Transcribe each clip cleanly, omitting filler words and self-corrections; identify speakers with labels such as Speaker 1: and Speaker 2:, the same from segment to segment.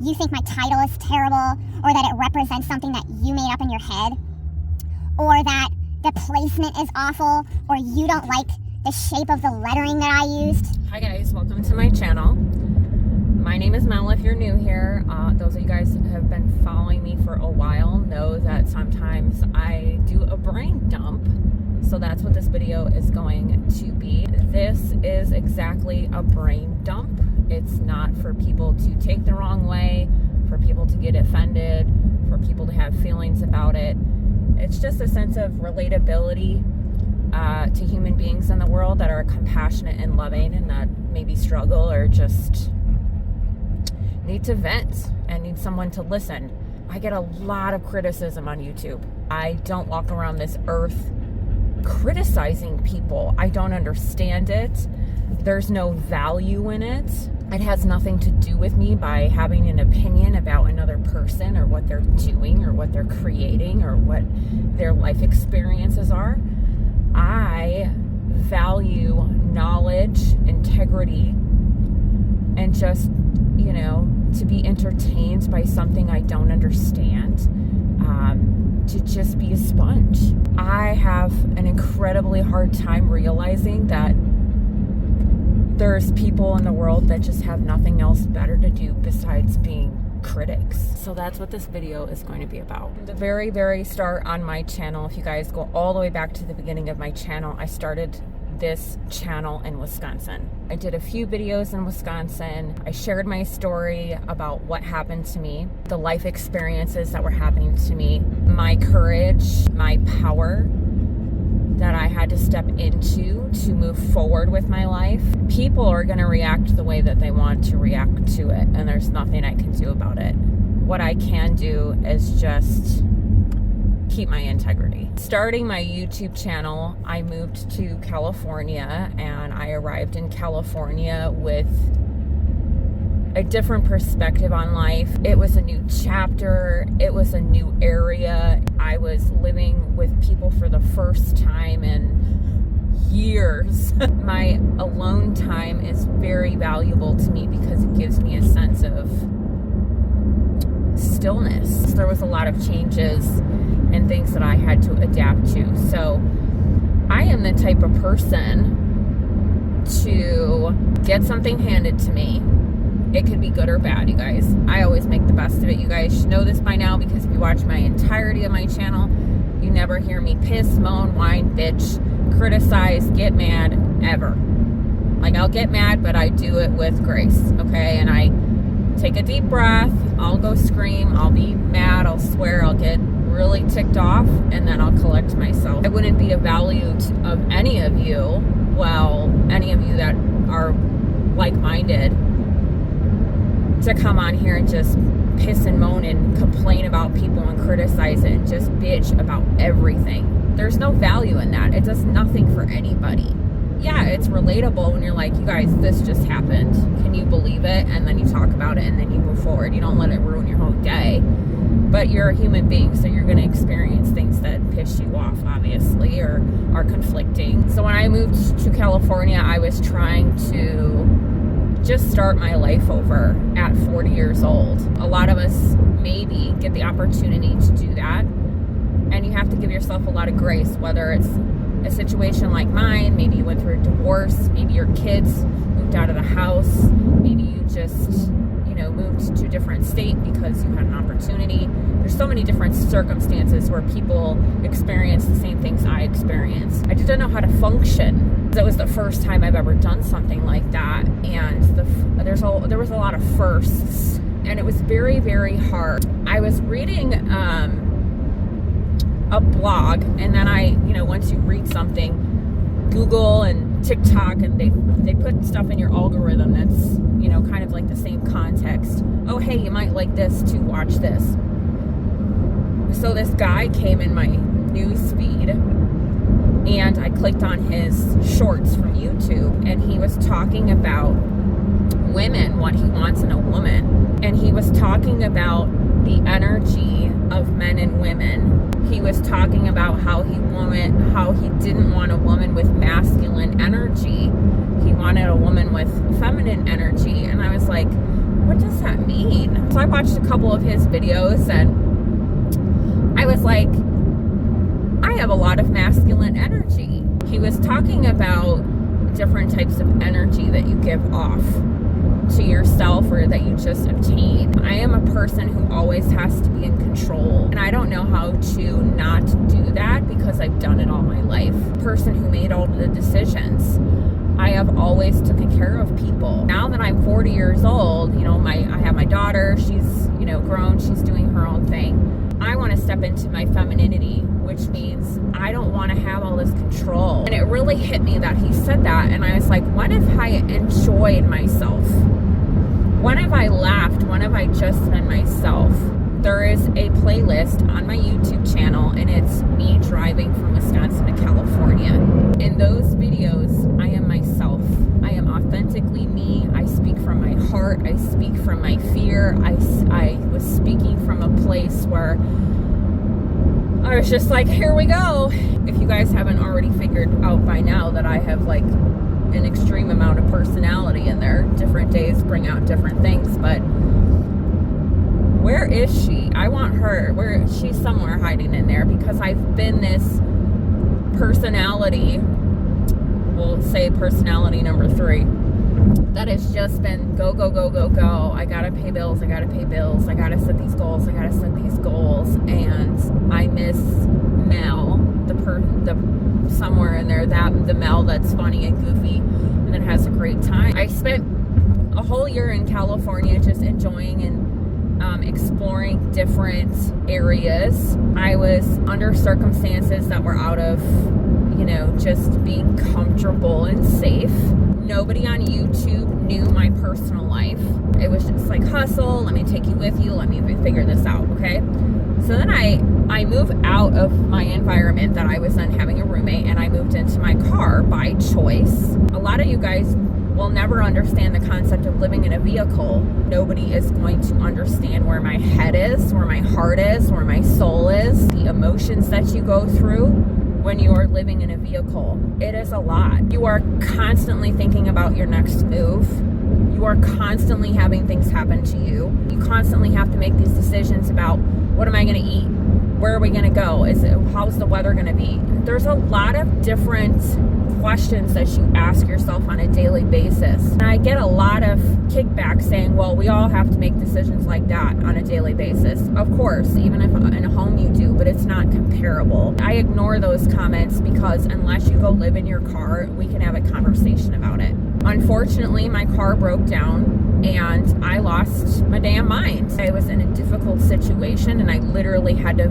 Speaker 1: you think my title is terrible, or that it represents something that you made up in your head, or that the placement is awful, or you don't like the shape of the lettering that I used.
Speaker 2: Hi guys, welcome to my channel. My name is Mel if you're new here. Those of you guys that have been following me for a while know that sometimes I do a brain dump. So that's what this video is going to be. This is exactly a brain dump. It's not for people to take the wrong way, for people to get offended, for people to have feelings about it. It's just a sense of relatability to human beings in the world that are compassionate and loving and that maybe struggle or just need to vent and need someone to listen. I get a lot of criticism on YouTube. I don't walk around this earth criticizing people. I don't understand it. There's no value in it. It has nothing to do with me by having an opinion about another person or what they're doing or what they're creating or what their life experiences are. I value knowledge, integrity, and just, to be entertained by something I don't understand, to just be a sponge. I have an incredibly hard time realizing that there's people in the world that just have nothing else better to do besides being critics. So that's what this video is going to be about. The very, very start on my channel, if you guys go all the way back to the beginning of my channel, I started this channel in Wisconsin. I did a few videos in Wisconsin. I shared my story about what happened to me, the life experiences that were happening to me, my courage, my power that I had to step into to move forward with my life. People are going to react the way that they want to react to it, and there's nothing I can do about it. What I can do is just keep my integrity. Starting my YouTube channel, I moved to California, and I arrived in California with a different perspective on life. It was a new chapter. It was a new area. I was living with people for the first time in years. My alone time is very valuable to me because it gives me a sense of stillness. There was a lot of changes and things that I had to adapt to. So I am the type of person to get something handed to me. It could be good or bad, you guys. I always make the best of it. You guys should know this by now because if you watch my entirety of my channel, you never hear me piss, moan, whine, bitch, criticize, get mad, ever. Like, I'll get mad, but I do it with grace, okay? And I take a deep breath. I'll go scream. I'll be mad. I'll swear. I'll get really ticked off, and then I'll collect myself. I wouldn't be of value of any of you, well, any of you that are like-minded, to come on here and just piss and moan and complain about people and criticize it and just bitch about everything. There's no value in that. It does nothing for anybody. Yeah, it's relatable when you're like, you guys, this just happened. Can you believe it? And then you talk about it and then you move forward. You don't let it ruin your whole day. But you're a human being, so you're going to experience things that piss you off, obviously, or are conflicting. So when I moved to California, I was trying to just start my life over at 40 years old. A lot of us maybe get the opportunity to do that, and you have to give yourself a lot of grace, whether it's a situation like mine, maybe you went through a divorce, maybe your kids moved out of the house, maybe you just moved to a different state because you had an opportunity. There's so many different circumstances where people experience the same things I experienced. I didn't know how to function. That was the first time I've ever done something like that, and there was a lot of firsts, and it was very, very hard. I was reading a blog, and then once you read something, Google and TikTok, and they put stuff in your algorithm that's kind of like the same context. Oh, hey, you might like this too, watch this. So this guy came in my news feed, and I clicked on his shorts from YouTube, and he was talking about women, what he wants in a woman, and he was talking about the energy of men and women. He was talking about how he didn't want a woman with masculine energy. He wanted a woman with feminine energy. And I was like, what does that mean? So I watched a couple of his videos and I was like, I have a lot of masculine energy. He was talking about different types of energy that you give off to yourself or that you just obtain. I am a person who always has to be in control, and I don't know how to not do that because I've done it all my life. Person who made all the decisions. I have always taken care of people. Now that I'm 40 years old, I have my daughter, she's, grown, she's doing her own thing. I want to step into my femininity, which means I don't want to have all this control. And it really hit me that he said that, and I was like, when have I enjoyed myself? When have I laughed? When have I just been myself? There is a playlist on my YouTube channel, and it's me driving from Wisconsin to California. In those videos, I am myself. I am authentically me. I speak from my heart. I speak from my fear. I was speaking from a place where I was just like, here we go. If you guys haven't already figured out by now that I have like an extreme amount of personality in there, different days bring out different things, but where is she? I want her. She's somewhere hiding in there because I've been this personality, we'll say personality number 3, that has just been go, go, go, go, go. I gotta pay bills, I gotta pay bills, I gotta set these goals, I gotta set these goals, and I miss Mel, the somewhere in there, the Mel that's funny and goofy and then has a great time. I spent a whole year in California just enjoying and exploring different areas. I was under circumstances that were out of, just being comfortable and safe. Nobody on YouTube knew my personal life. It was just like, hustle, let me take you with you, let me figure this out, okay? So then I moved out of my environment that I was in having a roommate, and I moved into my car by choice. A lot of you guys will never understand the concept of living in a vehicle. Nobody is going to understand where my head is, where my heart is, where my soul is, the emotions that you go through when you are living in a vehicle. It is a lot. You are constantly thinking about your next move. You are constantly having things happen to you. You constantly have to make these decisions about, what am I going to eat? Where are we going to go? How's the weather going to be? There's a lot of different questions that you ask yourself on a daily basis. And I get a lot of kickback saying, well, we all have to make decisions like that on a daily basis. Of course, even if in a home you do, but it's not comparable. I ignore those comments because unless you go live in your car, we can have a conversation about it. Unfortunately, my car broke down and I lost my damn mind. I was in a difficult situation and I literally had to,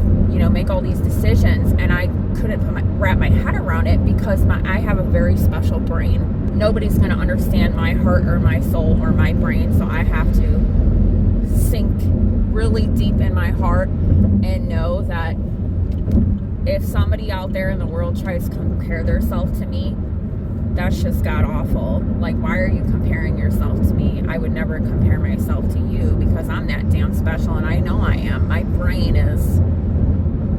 Speaker 2: make all these decisions, and I couldn't wrap my head around it because I have a very special brain. Nobody's going to understand my heart or my soul or my brain, so I have to sink really deep in my heart and know that if somebody out there in the world tries to compare themselves to me, that's just god awful. Like, why are you comparing yourself to me? I would never compare myself to you because I'm that damn special, and I know I am. My brain is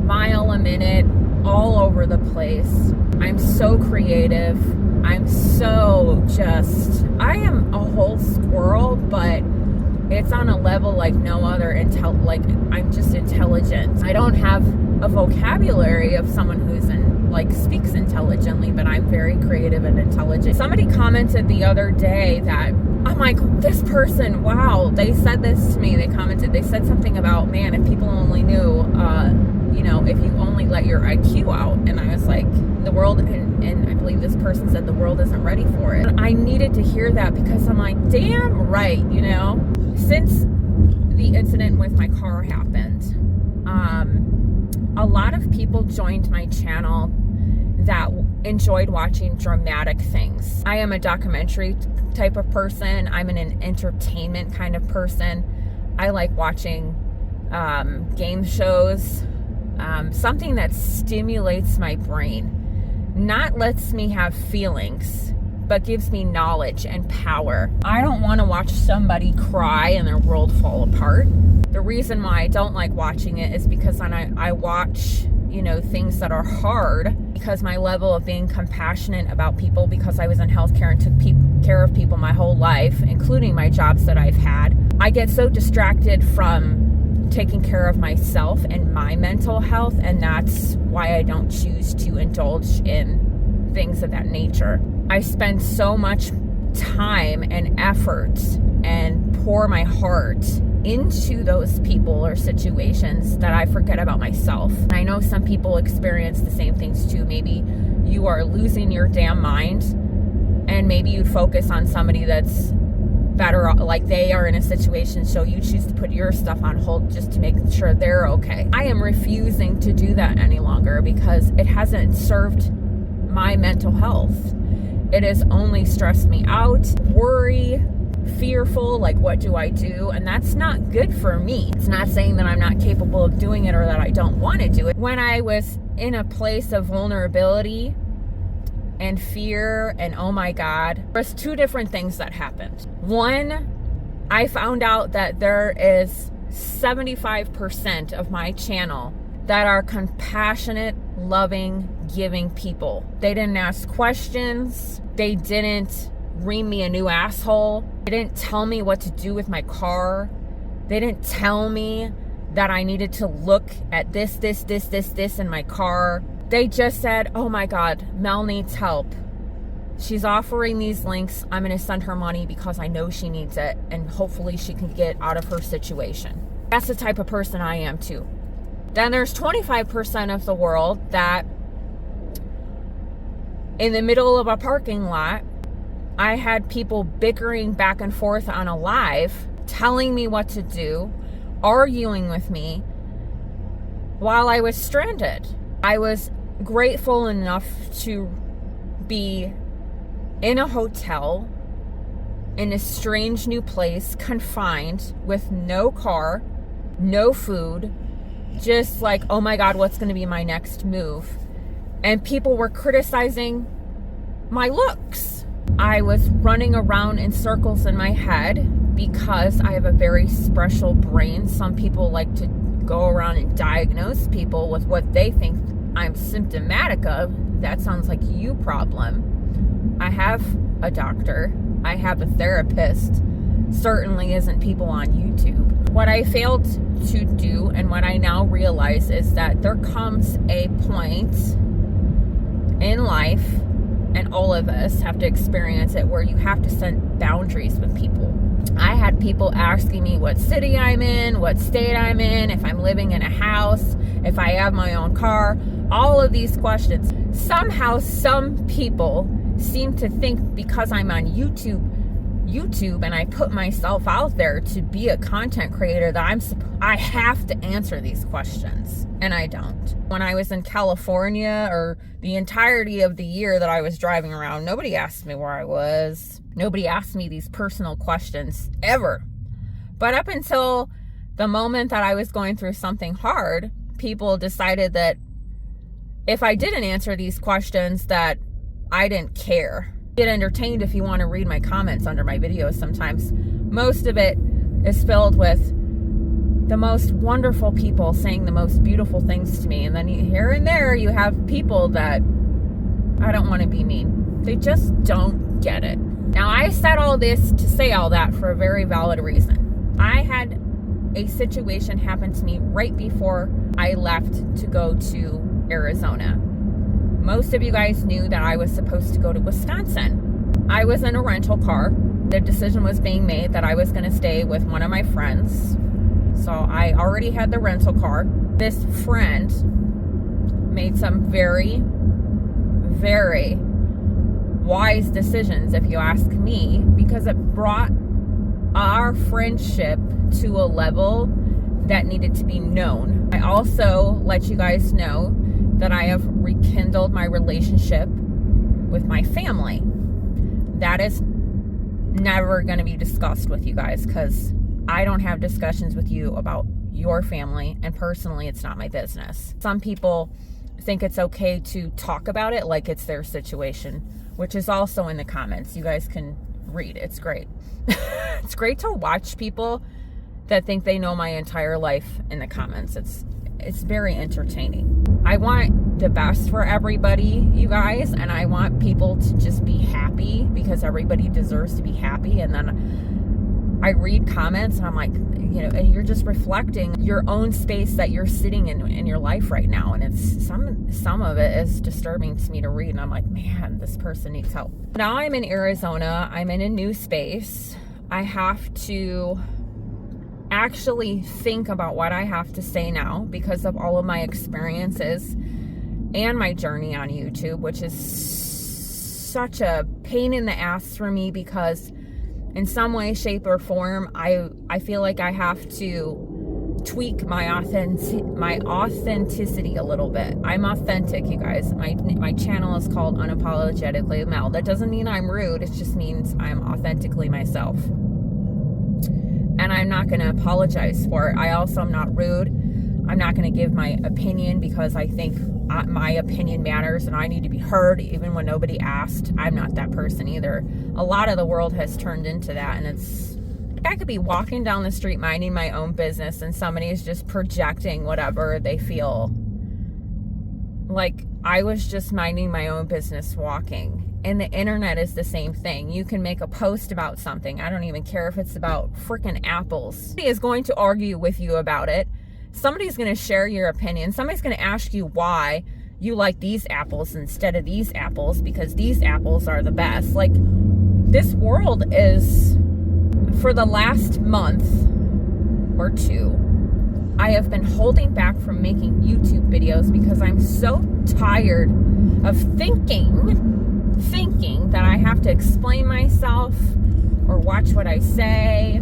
Speaker 2: mile a minute, all over the place. I'm so creative. I am a whole squirrel, but it's on a level like no other. I'm just intelligent. I don't have a vocabulary of someone who's speaks intelligently, but I'm very creative and intelligent. Somebody commented the other day that I'm like, this person, wow, they said this to me. They said something about, man, if people only knew, if you only let your IQ out. And I was like, the world, and I believe this person said the world isn't ready for it. And I needed to hear that because I'm like, damn right, Since the incident with my car happened, a lot of people joined my channel that enjoyed watching dramatic things. I am a documentary type of person. I'm an entertainment kind of person. I like watching game shows, something that stimulates my brain, not lets me have feelings, but gives me knowledge and power. I don't want to watch somebody cry and their world fall apart. The reason why I don't like watching it is because when I watch, things that are hard, because my level of being compassionate about people, because I was in healthcare and took care of people my whole life, including my jobs that I've had, I get so distracted from taking care of myself and my mental health, and that's why I don't choose to indulge in things of that nature. I spend so much time and effort and pour my heart into those people or situations that I forget about myself. And I know some people experience the same things too. Maybe you are losing your damn mind, and maybe you focus on somebody that's better, like they are in a situation, so you choose to put your stuff on hold just to make sure they're okay. I am refusing to do that any longer because it hasn't served my mental health. It has only stressed me out, worry, fearful, like what do I do? And that's not good for me. It's not saying that I'm not capable of doing it or that I don't want to do it. When I was in a place of vulnerability and fear and oh my God, there's two different things that happened. One, I found out that there is 75% of my channel that are compassionate, loving, giving people. They didn't ask questions. They didn't ream me a new asshole. They didn't tell me what to do with my car. They didn't tell me that I needed to look at this in my car. They just said, oh my God, Mel needs help. She's offering these links. I'm going to send her money because I know she needs it, and hopefully she can get out of her situation. That's the type of person I am too. Then there's 25% of the world that in the middle of a parking lot, I had people bickering back and forth on a live, telling me what to do, arguing with me while I was stranded. I was grateful enough to be in a hotel, in a strange new place, confined with no car, no food, just like, oh my God, what's going to be my next move? And people were criticizing my looks. I was running around in circles in my head because I have a very special brain. Some people like to go around and diagnose people with what they think I'm symptomatic of. That sounds like you problem. I have a doctor. I have a therapist. Certainly isn't people on YouTube. What I failed to do, and what I now realize, is that there comes a point in life, and all of us have to experience it, where you have to set boundaries with people. I had people asking me what city I'm in, what state I'm in, if I'm living in a house, if I have my own car, all of these questions. Somehow some people seem to think because I'm on YouTube and I put myself out there to be a content creator that I have to answer these questions, and I don't. When I was in California, or the entirety of the year that I was driving around, nobody asked me where I was. Nobody asked me these personal questions ever. But up until the moment that I was going through something hard, people decided that if I didn't answer these questions, that I didn't care. Get entertained if you want to read my comments under my videos sometimes. Most of it is filled with the most wonderful people saying the most beautiful things to me. And then here and there you have people that, I don't want to be mean, they just don't get it. Now, I said all this to say all that for a very valid reason. I had a situation happen to me right before I left to go to Arizona. Most of you guys knew that I was supposed to go to Wisconsin. I was in a rental car. The decision was being made that I was going to stay with one of my friends. So I already had the rental car. This friend made some very, very wise decisions, if you ask me, because it brought our friendship to a level that needed to be known. I also let you guys know that I have rekindled my relationship with my family. That is never going to be discussed with you guys, because I don't have discussions with you about your family, and personally, it's not my business. Some people think it's okay to talk about it like it's their situation, which is also in the comments. You guys can read. It's great. It's great to watch people that think they know my entire life in the comments. It's very entertaining. I want the best for everybody, you guys, and I want people to just be happy, because everybody deserves to be happy. And then I read comments and I'm like, and you're just reflecting your own space that you're sitting in your life right now. And it's some of it is disturbing to me to read. And I'm like, man, this person needs help. Now I'm in Arizona. I'm in a new space. I have to actually think about what I have to say now because of all of my experiences and my journey on YouTube, which is such a pain in the ass for me because in some way, shape, or form, I feel like I have to tweak my authenticity a little bit. I'm authentic, you guys. My channel is called Unapologetically Mel. That doesn't mean I'm rude. It just means I'm authentically myself. And I'm not going to apologize for it. I also am not rude. I'm not going to give my opinion because I think my opinion matters and I need to be heard even when nobody asked. I'm not that person either. A lot of the world has turned into that, and it's like I could be walking down the street minding my own business and somebody is just projecting whatever they feel. Like I was just minding my own business walking. And the internet is the same thing. You can make a post about something. I don't even care if it's about freaking apples. Somebody is going to argue with you about it. Somebody's going to share your opinion. Somebody's going to ask you why you like these apples instead of these apples because these apples are the best. Like, this world is, for the last month or two, I have been holding back from making YouTube videos because I'm so tired of thinking that I have to explain myself or watch what I say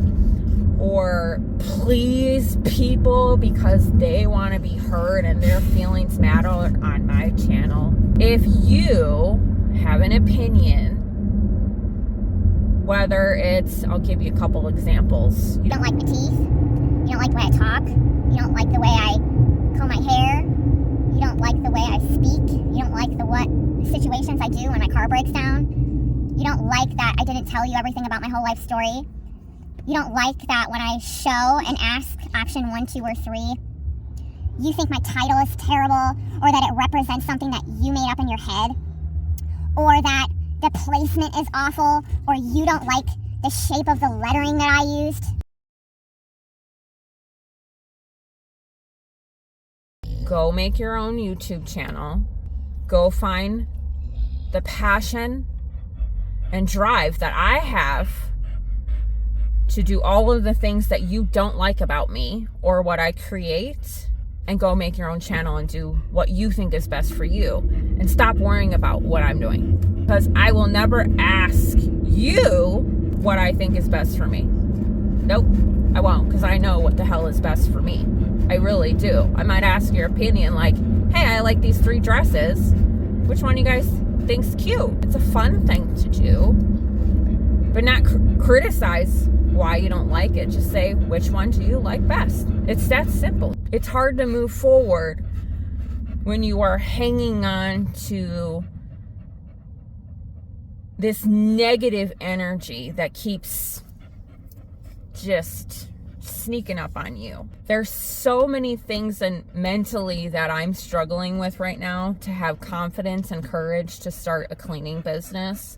Speaker 2: or please people because they want to be heard and their feelings matter on my channel. If you have an opinion, whether it's, I'll give you a couple examples.
Speaker 1: You don't like my teeth. You don't like the way I talk. You don't like the way I comb my hair. You don't like the way I speak. You don't like what situations I do when my car breaks down. You don't like that I didn't tell you everything about my whole life story. You don't like that when I show and ask option 1, 2, or 3, you think my title is terrible, or that it represents something that you made up in your head, or that the placement is awful, or you don't like the shape of the lettering that I used.
Speaker 2: Go make your own YouTube channel. Go find the passion and drive that I have to do all of the things that you don't like about me or what I create, and go make your own channel and do what you think is best for you, and stop worrying about what I'm doing, because I will never ask you what I think is best for me. Nope, I won't, because I know what the hell is best for me. I really do. I might ask your opinion, like, hey, I like these 3 dresses. Which one you guys think's cute? It's a fun thing to do, but not criticize why you don't like it. Just say, which one do you like best? It's that simple. It's hard to move forward when you are hanging on to this negative energy that keeps just sneaking up on you. There's so many things and mentally that I'm struggling with right now to have confidence and courage to start a cleaning business,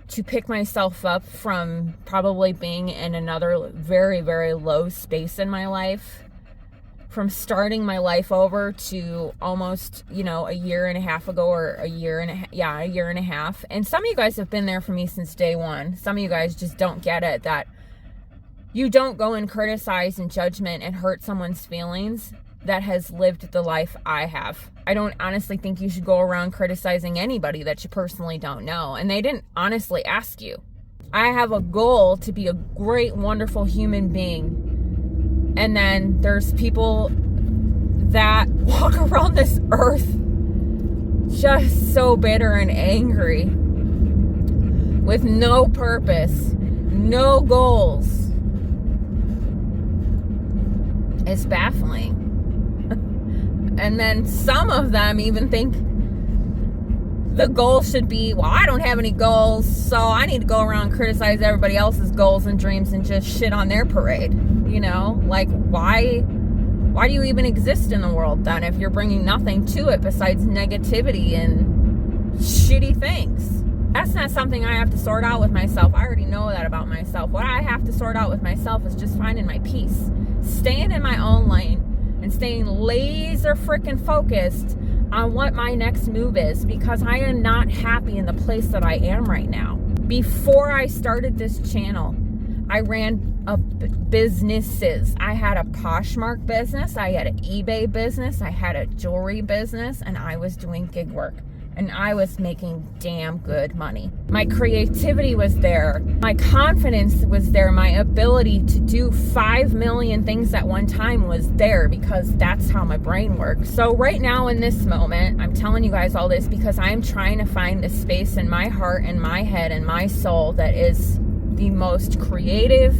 Speaker 2: to pick myself up from probably being in another very, very low space in my life, from starting my life over to almost, a year and a half ago, or a year and a half. And some of you guys have been there for me since day one. Some of you guys just don't get it, that you don't go and criticize and judgment and hurt someone's feelings that has lived the life I have. I don't honestly think you should go around criticizing anybody that you personally don't know, and they didn't honestly ask you. I have a goal to be a great, wonderful human being, and then there's people that walk around this earth just so bitter and angry with no purpose, no goals. It's baffling. And then some of them even think the goal should be, well, I don't have any goals, so I need to go around and criticize everybody else's goals and dreams and just shit on their parade. Like, why do you even exist in the world then if you're bringing nothing to it besides negativity and shitty things? That's not something I have to sort out with myself. I already know that about myself. What I have to sort out with myself is just finding my peace, staying in my own lane, and staying laser freaking focused on what my next move is, because I am not happy in the place that I am right now. Before I started this channel, I ran businesses. I had a Poshmark business, I had an eBay business, I had a jewelry business, and I was doing gig work. And I was making damn good money. My creativity was there. My confidence was there. My ability to do 5 million things at one time was there, because that's how my brain works. So right now in this moment, I'm telling you guys all this because I'm trying to find the space in my heart and my head and my soul that is the most creative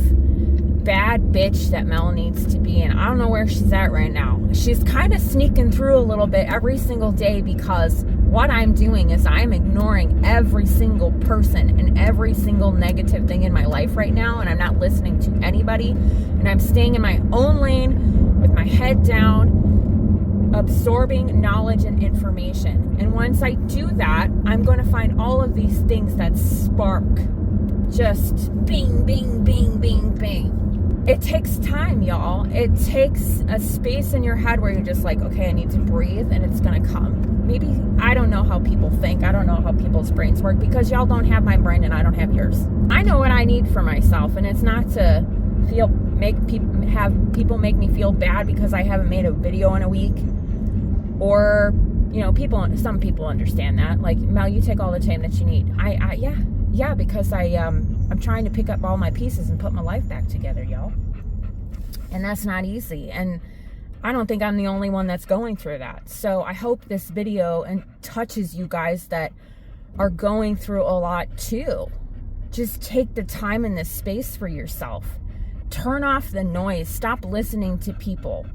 Speaker 2: bad bitch that Mel needs to be in. I don't know where she's at right now. She's kind of sneaking through a little bit every single day, because what I'm doing is I'm ignoring every single person and every single negative thing in my life right now, and I'm not listening to anybody, and I'm staying in my own lane with my head down, absorbing knowledge and information. And once I do that, I'm going to find all of these things that spark, just bing, bing, bing, bing, bing. It takes time, y'all. It takes a space in your head where you're just like, okay, I need to breathe, and it's gonna come. Maybe, I don't know how people think. I don't know how people's brains work, because y'all don't have my brain and I don't have yours. I know what I need for myself, and it's not to have people make me feel bad because I haven't made a video in a week. Or, you know, some people understand that. Like, Mel, you take all the time that you need. Yeah, because I'm trying to pick up all my pieces and put my life back together, y'all. And that's not easy. And I don't think I'm the only one that's going through that. So I hope this video touches you guys that are going through a lot too. Just take the time in this space for yourself. Turn off the noise. Stop listening to people.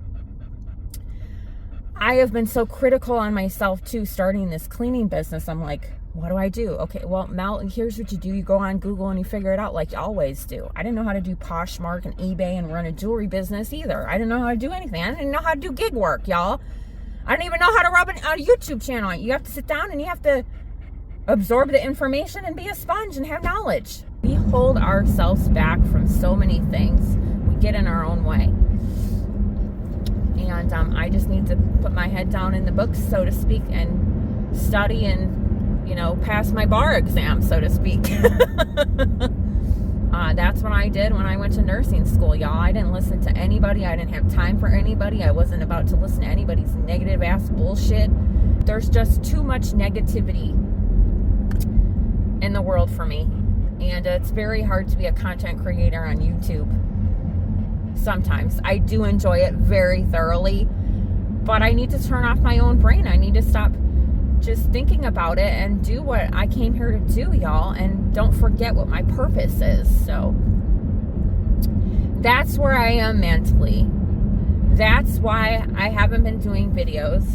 Speaker 2: I have been so critical on myself too, starting this cleaning business. I'm like, what do I do? Okay, well, Mel, here's what you do. You go on Google and you figure it out like you always do. I didn't know how to do Poshmark and eBay and run a jewelry business either. I didn't know how to do anything. I didn't know how to do gig work, y'all. I didn't even know how to run a YouTube channel. You have to sit down and you have to absorb the information and be a sponge and have knowledge. We hold ourselves back from so many things. We get in our own way. And I just need to put my head down in the books, so to speak, and study and, pass my bar exam, so to speak. That's what I did when I went to nursing school, y'all. I didn't listen to anybody. I didn't have time for anybody. I wasn't about to listen to anybody's negative ass bullshit. There's just too much negativity in the world for me. And it's very hard to be a content creator on YouTube. Sometimes I do enjoy it very thoroughly, but I need to turn off my own brain. I need to stop just thinking about it and do what I came here to do, y'all, and don't forget what my purpose is. So that's where I am mentally. That's why I haven't been doing videos,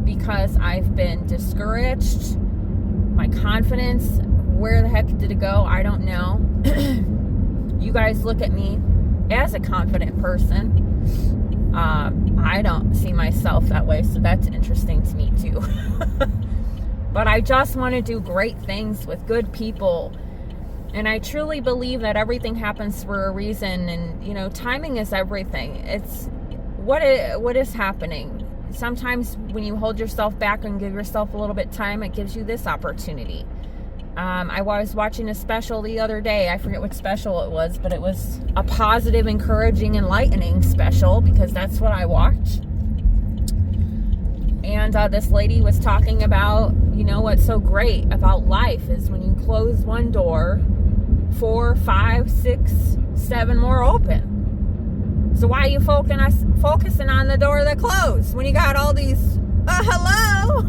Speaker 2: because I've been discouraged. My confidence, where the heck did it go? I don't know. You guys look at me as a confident person. I don't see myself that way, so that's interesting to me too. But I just want to do great things with good people, and I truly believe that everything happens for a reason, and timing is everything. It's what is happening. Sometimes when you hold yourself back and give yourself a little bit of time, it gives you this opportunity. I was watching a special the other day. I forget what special it was, but it was a positive, encouraging, enlightening special, because that's what I watch. And this lady was talking about, what's so great about life is when you close one door, 4, 5, 6, 7 more open. So why are you focusing on the door that closed when you got all these, hello?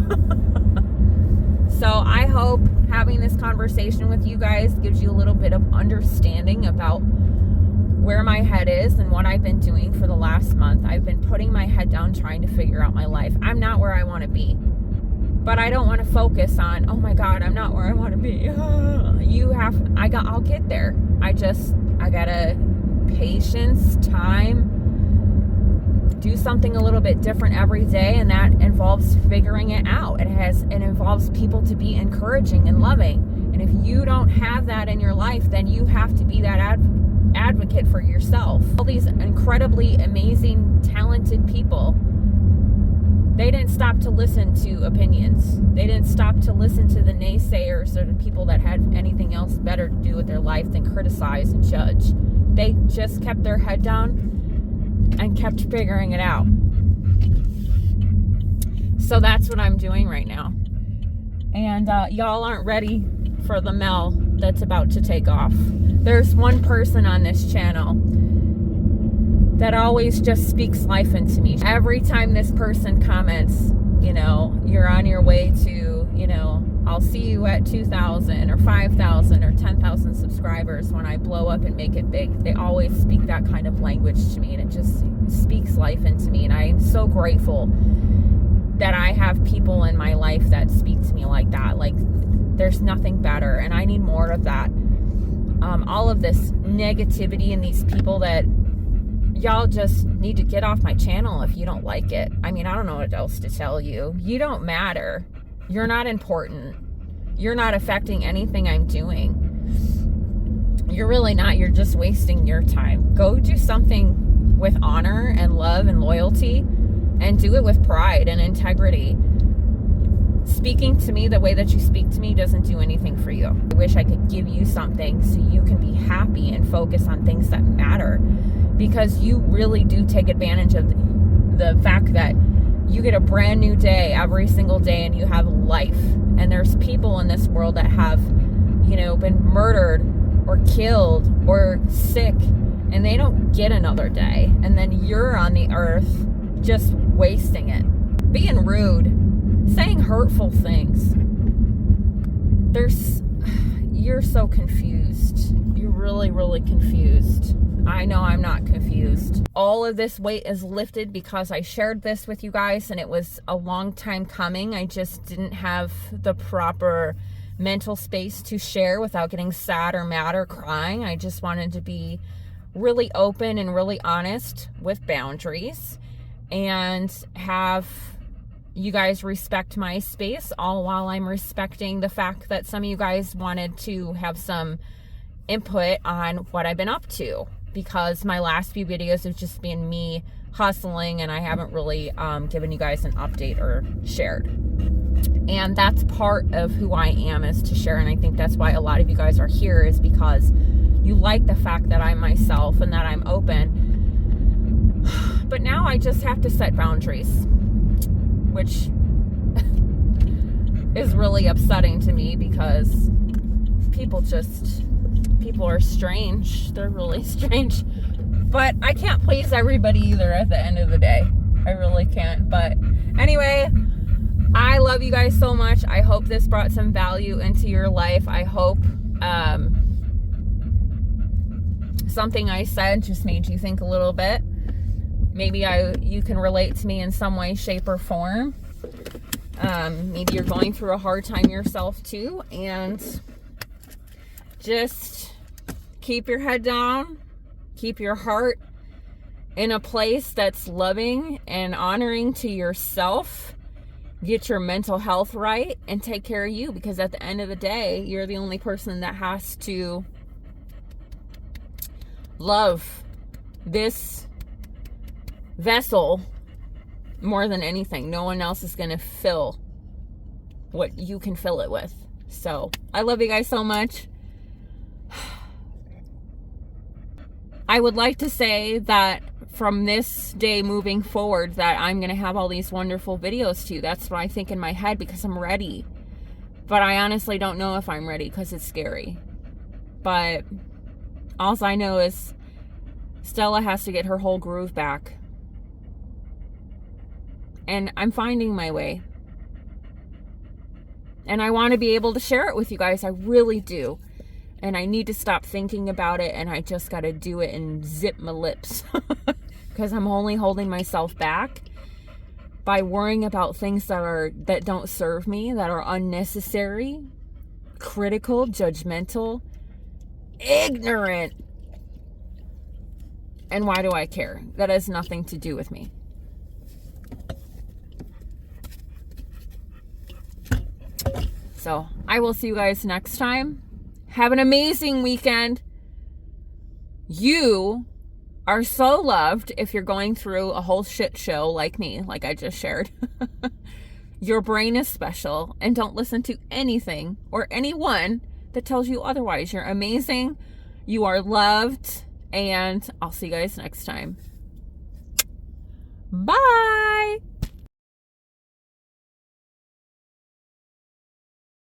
Speaker 2: So I hope having this conversation with you guys gives you a little bit of understanding about where my head is and what I've been doing for the last month. I've been putting my head down trying to figure out my life. I'm not where I want to be. But I don't want to focus on, oh my God, I'm not where I want to be. I'll get there. I gotta patience, time, do something a little bit different every day, and that involves figuring it out. It involves people to be encouraging and loving. And if you don't have that in your life, then you have to be that advocate for yourself. All these incredibly amazing, talented people, they didn't stop to listen to opinions. They didn't stop to listen to the naysayers or the people that had anything else better to do with their life than criticize and judge. They just kept their head down and kept figuring it out. So that's what I'm doing right now. And y'all aren't ready for the mail that's about to take off. There's one person on this channel that always just speaks life into me. Every time this person comments, you know, you're on your way to, you know, I'll see you at 2,000 or 5,000 or 10,000 subscribers when I blow up and make it big. They always speak that kind of language to me, and it just speaks life into me. And I am so grateful that I have people in my life that speak to me like that. Like, there's nothing better, and I need more of that. All of this negativity and these people that y'all just need to get off my channel if you don't like it. I mean, I don't know what else to tell you. You don't matter. You're not important. You're not affecting anything I'm doing. You're really not. You're just wasting your time. Go do something with honor and love and loyalty, and do it with pride and integrity. Speaking to me the way that you speak to me doesn't do anything for you. I wish I could give you something so you can be happy and focus on things that matter, because you really do take advantage of the fact that you get a brand new day every single day, and you have life. And there's people in this world that have, you know, been murdered or killed or sick, and they don't get another day. And then you're on the earth just wasting it, being rude, saying hurtful things. You're so confused. You're really, really confused. I know I'm not confused. All of this weight is lifted because I shared this with you guys, and it was a long time coming. I just didn't have the proper mental space to share without getting sad or mad or crying. I just wanted to be really open and really honest with boundaries, and have you guys respect my space, all while I'm respecting the fact that some of you guys wanted to have some input on what I've been up to, because my last few videos have just been me hustling, and I haven't really given you guys an update or shared. And that's part of who I am, is to share. And I think that's why a lot of you guys are here, is because you like the fact that I'm myself and that I'm open. But now I just have to set boundaries, which is really upsetting to me, because people are strange. They're really strange. But I can't please everybody either at the end of the day. I really can't. But anyway, I love you guys so much. I hope this brought some value into your life. I hope something I said just made you think a little bit. Maybe you can relate to me in some way, shape, or form. Maybe you're going through a hard time yourself too, and just keep your head down, keep your heart in a place that's loving and honoring to yourself. Get your mental health right and take care of you, because at the end of the day, you're the only person that has to love this vessel more than anything. No one else is going to fill what you can fill it with. So I love you guys so much. I would like to say that from this day moving forward, that I'm going to have all these wonderful videos too. That's what I think in my head, because I'm ready. But I honestly don't know if I'm ready, because it's scary. But all I know is Stella has to get her whole groove back. And I'm finding my way. And I want to be able to share it with you guys. I really do. And I need to stop thinking about it, and I just got to do it and zip my lips. Because I'm only holding myself back by worrying about things that don't serve me, that are unnecessary, critical, judgmental, ignorant. And why do I care? That has nothing to do with me. So I will see you guys next time. Have an amazing weekend. You are so loved if you're going through a whole shit show like me, like I just shared. Your brain is special, and don't listen to anything or anyone that tells you otherwise. You're amazing. You are loved, and I'll see you guys next time. Bye.